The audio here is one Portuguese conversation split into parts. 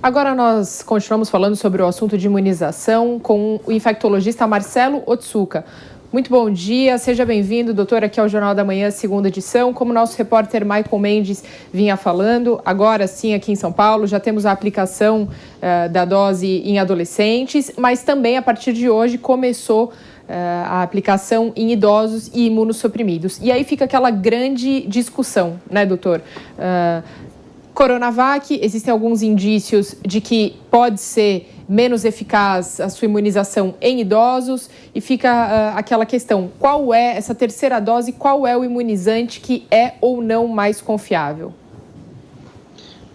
Agora nós continuamos falando sobre o assunto de imunização com o infectologista Marcelo Otsuka. Muito bom dia, seja bem-vindo, doutor, aqui ao Jornal da Manhã, segunda edição. Como nosso repórter Michael Mendes vinha falando, agora sim aqui em São Paulo já temos a aplicação da dose em adolescentes, mas também a partir de hoje começou a aplicação em idosos e imunossuprimidos. E aí fica aquela grande discussão, né, doutor? Coronavac, existem alguns indícios de que pode ser menos eficaz a sua imunização em idosos e fica aquela questão, qual é essa terceira dose, qual é o imunizante que é ou não mais confiável?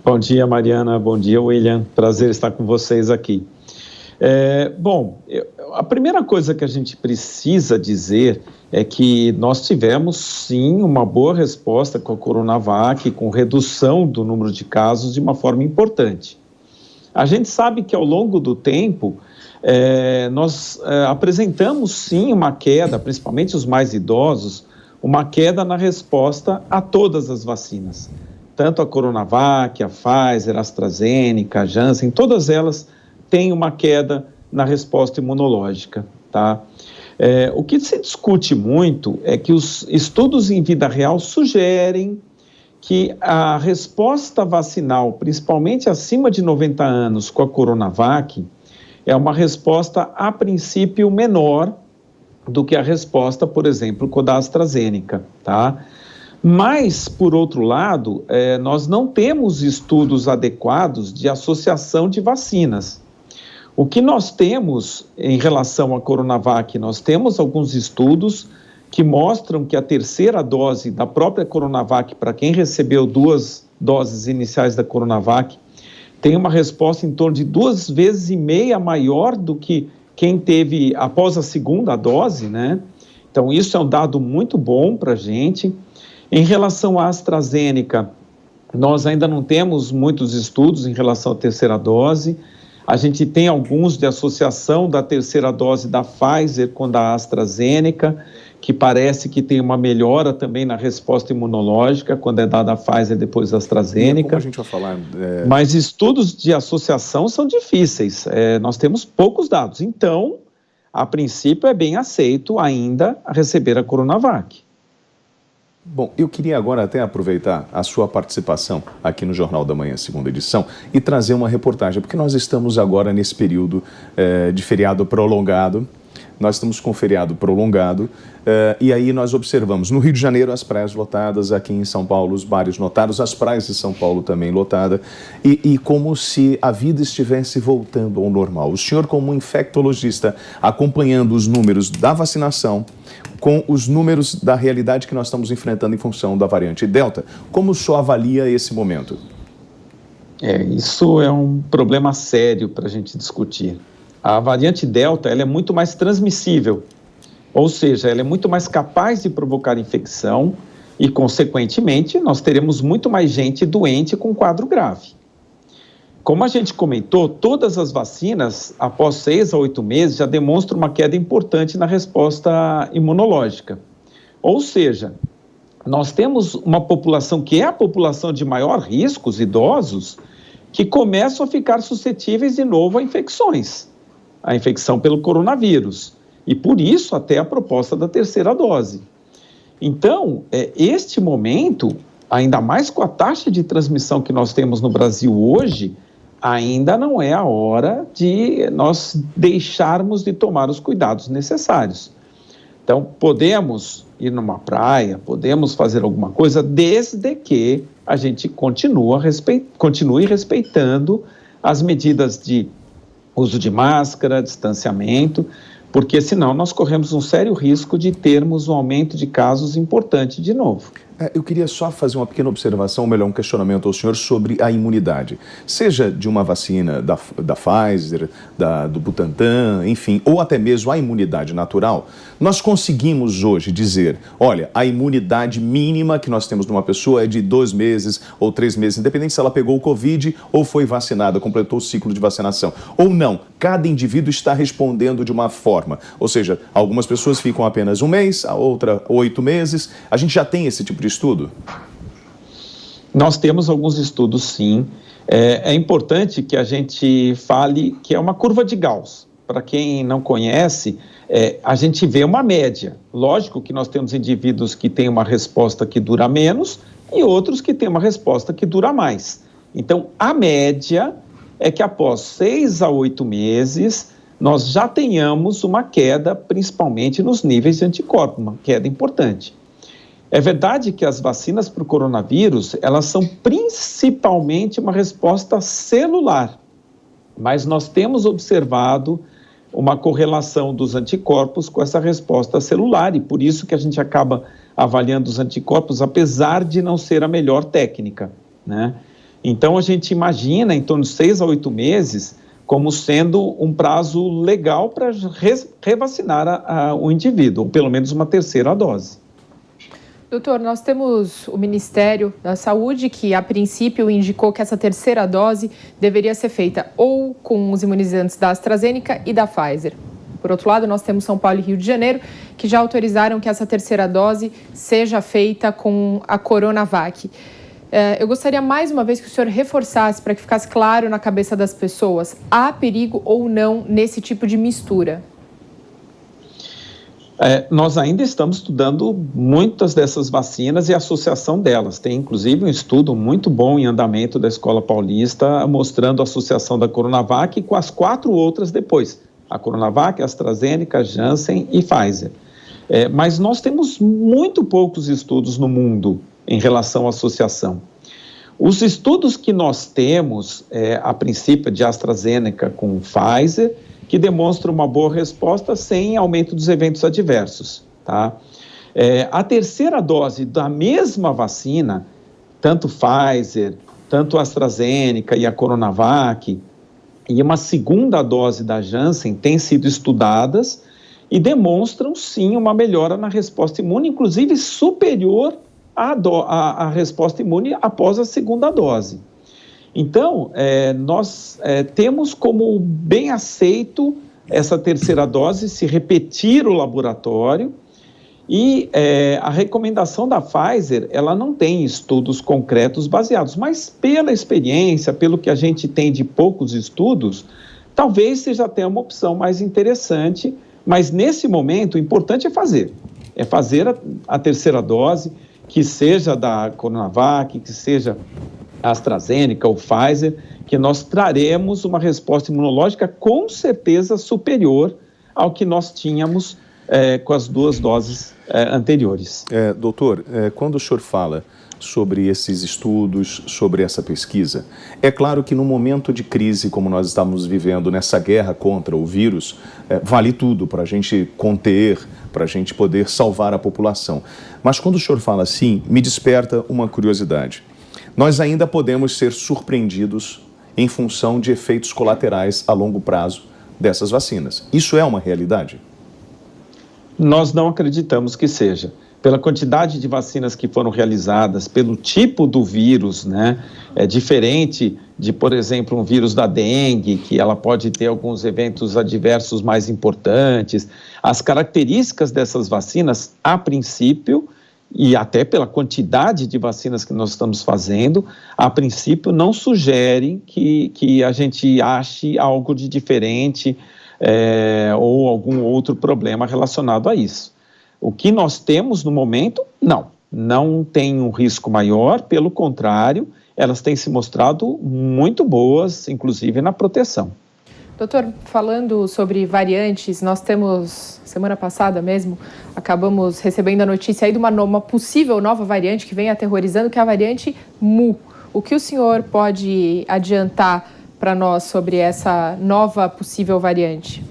Bom dia, Mariana, bom dia, William, prazer estar com vocês aqui. A primeira coisa que a gente precisa dizer é que nós tivemos, sim, uma boa resposta com a Coronavac, com redução do número de casos de uma forma importante. A gente sabe que ao longo do tempo, nós apresentamos, sim, uma queda, principalmente os mais idosos, uma queda na resposta a todas as vacinas. Tanto a Coronavac, a Pfizer, a AstraZeneca, a Janssen, todas elas têm uma queda na resposta imunológica, tá? O que se discute muito é que os estudos em vida real sugerem que a resposta vacinal, principalmente acima de 90 anos com a Coronavac, é uma resposta, a princípio, menor do que a resposta, por exemplo, com a da AstraZeneca, tá? Mas, por outro lado, nós não temos estudos adequados de associação de vacinas. O que nós temos em relação à Coronavac, nós temos alguns estudos que mostram que a terceira dose da própria Coronavac, para quem recebeu 2 doses iniciais da Coronavac, tem uma resposta em torno de 2,5 vezes maior do que quem teve após a segunda dose, né? Então, isso é um dado muito bom para a gente. Em relação à AstraZeneca, nós ainda não temos muitos estudos em relação à terceira dose. A gente tem alguns de associação da terceira dose da Pfizer com da AstraZeneca, que parece que tem uma melhora também na resposta imunológica quando é dada a Pfizer depois da AstraZeneca. Como a gente vai falar? Mas estudos de associação são difíceis, nós temos poucos dados. Então, a princípio é bem aceito ainda receber a Coronavac. Bom, eu queria agora até aproveitar a sua participação aqui no Jornal da Manhã, segunda edição, e trazer uma reportagem, porque nós estamos agora nesse período de feriado prolongado. Nós estamos com feriado prolongado e aí nós observamos no Rio de Janeiro as praias lotadas, aqui em São Paulo os bares lotados, as praias de São Paulo também lotadas e como se a vida estivesse voltando ao normal. O senhor, como infectologista, acompanhando os números da vacinação com os números da realidade que nós estamos enfrentando em função da variante Delta, como o senhor avalia esse momento? Isso é um problema sério para a gente discutir. A variante Delta, ela é muito mais transmissível, ou seja, ela é muito mais capaz de provocar infecção e, consequentemente, nós teremos muito mais gente doente com quadro grave. Como a gente comentou, todas as vacinas, após 6 a 8 meses, já demonstram uma queda importante na resposta imunológica. Ou seja, nós temos uma população que é a população de maior risco, os idosos, que começam a ficar suscetíveis de novo a infecções. A infecção pelo coronavírus, e por isso até a proposta da terceira dose. Então, este momento, ainda mais com a taxa de transmissão que nós temos no Brasil hoje, ainda não é a hora de nós deixarmos de tomar os cuidados necessários. Então, podemos ir numa praia, podemos fazer alguma coisa, desde que a gente continue respeitando as medidas de uso de máscara, distanciamento, porque senão nós corremos um sério risco de termos um aumento de casos importante de novo. Eu queria só fazer uma pequena observação, ou melhor, um questionamento ao senhor sobre a imunidade. Seja de uma vacina da Pfizer, do Butantan, enfim, ou até mesmo a imunidade natural, nós conseguimos hoje dizer, olha, a imunidade mínima que nós temos numa pessoa é de 2 meses ou 3 meses, independente se ela pegou o Covid ou foi vacinada, completou o ciclo de vacinação. Ou não, cada indivíduo está respondendo de uma forma. Ou seja, algumas pessoas ficam apenas 1 mês, a outra 8 meses. A gente já tem esse tipo de estudo? Nós temos alguns estudos, sim. É importante que a gente fale que é uma curva de Gauss. Para quem não conhece, a gente vê uma média. Lógico que nós temos indivíduos que têm uma resposta que dura menos e outros que têm uma resposta que dura mais. Então, a média é que após 6 a 8 meses, nós já tenhamos uma queda, principalmente nos níveis de anticorpos, uma queda importante. É verdade que as vacinas para o coronavírus, elas são principalmente uma resposta celular, mas nós temos observado uma correlação dos anticorpos com essa resposta celular, e por isso que a gente acaba avaliando os anticorpos, apesar de não ser a melhor técnica, né? Então, a gente imagina em torno de 6 a 8 meses como sendo um prazo legal para revacinar o indivíduo, ou pelo menos uma terceira dose. Doutor, nós temos o Ministério da Saúde que, a princípio, indicou que essa terceira dose deveria ser feita ou com os imunizantes da AstraZeneca e da Pfizer. Por outro lado, nós temos São Paulo e Rio de Janeiro, que já autorizaram que essa terceira dose seja feita com a Coronavac. Eu gostaria mais uma vez que o senhor reforçasse, para que ficasse claro na cabeça das pessoas, há perigo ou não nesse tipo de mistura? Nós ainda estamos estudando muitas dessas vacinas e a associação delas. Tem, inclusive, um estudo muito bom em andamento da Escola Paulista, mostrando a associação da Coronavac com as 4 outras depois. A Coronavac, a AstraZeneca, a Janssen e Pfizer. Mas nós temos muito poucos estudos no mundo em relação à associação. Os estudos que nós temos, a princípio de AstraZeneca com Pfizer, que demonstram uma boa resposta sem aumento dos eventos adversos, tá? A terceira dose da mesma vacina, tanto Pfizer, tanto AstraZeneca e a Coronavac, e uma segunda dose da Janssen têm sido estudadas e demonstram, sim, uma melhora na resposta imune, inclusive superior à resposta imune após a segunda dose. Então, nós temos como bem aceito essa terceira dose se repetir o laboratório e a recomendação da Pfizer, ela não tem estudos concretos baseados, mas pela experiência, pelo que a gente tem de poucos estudos, talvez seja até uma opção mais interessante, mas nesse momento o importante é fazer a terceira dose, que seja da Coronavac, que seja a AstraZeneca ou Pfizer, que nós traremos uma resposta imunológica com certeza superior ao que nós tínhamos com as 2 doses anteriores. Doutor, quando o senhor fala sobre esses estudos, sobre essa pesquisa, é claro que no momento de crise como nós estamos vivendo, nessa guerra contra o vírus, vale tudo para a gente conter, para a gente poder salvar a população. Mas quando o senhor fala assim, me desperta uma curiosidade. Nós ainda podemos ser surpreendidos em função de efeitos colaterais a longo prazo dessas vacinas. Isso é uma realidade? Nós não acreditamos que seja. Pela quantidade de vacinas que foram realizadas, pelo tipo do vírus, né? É diferente de, por exemplo, um vírus da dengue, que ela pode ter alguns eventos adversos mais importantes. As características dessas vacinas, a princípio, e até pela quantidade de vacinas que nós estamos fazendo, a princípio não sugerem que a gente ache algo de diferente ou algum outro problema relacionado a isso. O que nós temos no momento, não tem um risco maior, pelo contrário, elas têm se mostrado muito boas, inclusive na proteção. Doutor, falando sobre variantes, nós temos, semana passada mesmo, acabamos recebendo a notícia aí de uma possível nova variante que vem aterrorizando, que é a variante Mu. O que o senhor pode adiantar para nós sobre essa nova possível variante?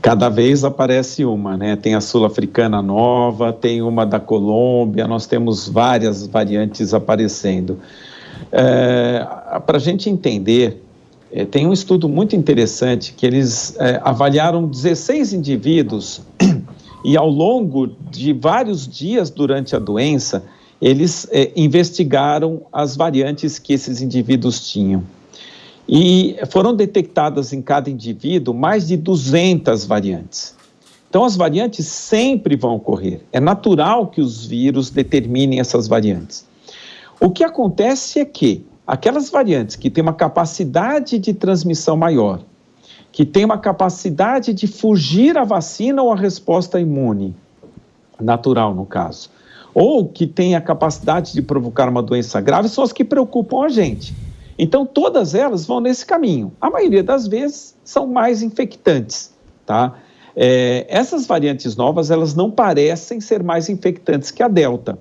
Cada vez aparece uma, né? Tem a sul-africana nova, tem uma da Colômbia, nós temos várias variantes aparecendo. Para a gente entender, tem um estudo muito interessante que eles avaliaram 16 indivíduos e ao longo de vários dias durante a doença, eles investigaram as variantes que esses indivíduos tinham. E foram detectadas em cada indivíduo mais de 200 variantes. Então, as variantes sempre vão ocorrer. É natural que os vírus determinem essas variantes. O que acontece é que aquelas variantes que têm uma capacidade de transmissão maior, que têm uma capacidade de fugir à vacina ou à resposta imune, natural no caso, ou que têm a capacidade de provocar uma doença grave, são as que preocupam a gente. Então, todas elas vão nesse caminho. A maioria das vezes são mais infectantes, tá? Essas variantes novas, elas não parecem ser mais infectantes que a Delta,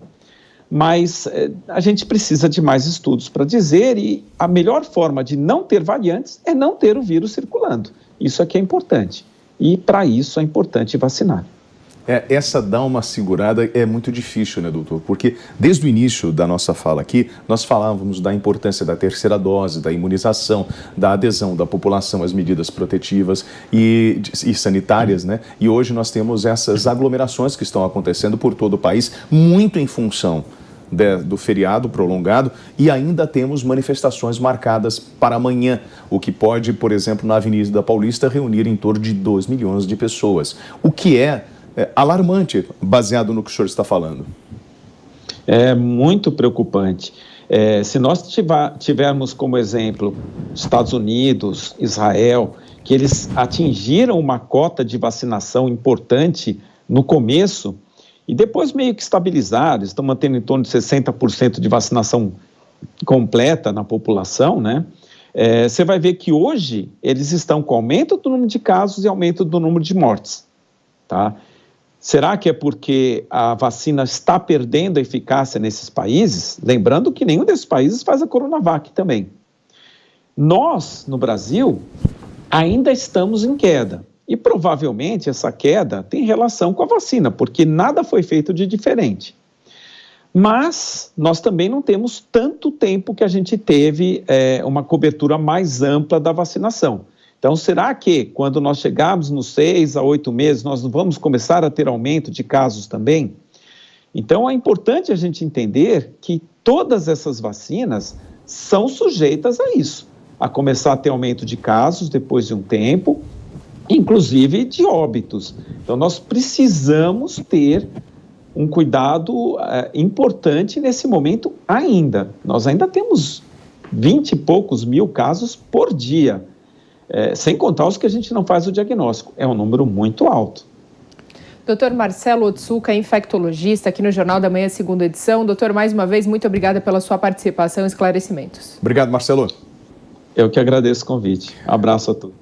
mas a gente precisa de mais estudos para dizer, e a melhor forma de não ter variantes é não ter o vírus circulando. Isso aqui é importante, e para isso é importante vacinar. Essa dá uma segurada é muito difícil, né, doutor? Porque desde o início da nossa fala aqui, nós falávamos da importância da terceira dose, da imunização, da adesão da população às medidas protetivas e sanitárias, né? E hoje nós temos essas aglomerações que estão acontecendo por todo o país, muito em função do feriado prolongado, e ainda temos manifestações marcadas para amanhã, o que pode, por exemplo, na Avenida Paulista, reunir em torno de 2 milhões de pessoas. O que é alarmante, baseado no que o senhor está falando. É muito preocupante. Se nós tivermos como exemplo Estados Unidos, Israel, que eles atingiram uma cota de vacinação importante no começo e depois meio que estabilizaram, estão mantendo em torno de 60% de vacinação completa na população, né? Você vai ver que hoje eles estão com aumento do número de casos e aumento do número de mortes, tá? Será que é porque a vacina está perdendo a eficácia nesses países? Lembrando que nenhum desses países faz a Coronavac também. Nós, no Brasil, ainda estamos em queda. E provavelmente essa queda tem relação com a vacina, porque nada foi feito de diferente. Mas nós também não temos tanto tempo que a gente teve uma cobertura mais ampla da vacinação. Então, será que quando nós chegarmos nos 6 a 8 meses, nós vamos começar a ter aumento de casos também? Então, é importante a gente entender que todas essas vacinas são sujeitas a isso, a começar a ter aumento de casos depois de um tempo, inclusive de óbitos. Então, nós precisamos ter um cuidado importante nesse momento ainda. Nós ainda temos 20 e poucos mil casos por dia. Sem contar os que a gente não faz o diagnóstico. É um número muito alto. Dr. Marcelo Otsuka, infectologista, aqui no Jornal da Manhã, segunda edição. Doutor, mais uma vez, muito obrigada pela sua participação e esclarecimentos. Obrigado, Marcelo. Eu que agradeço o convite. Abraço a todos.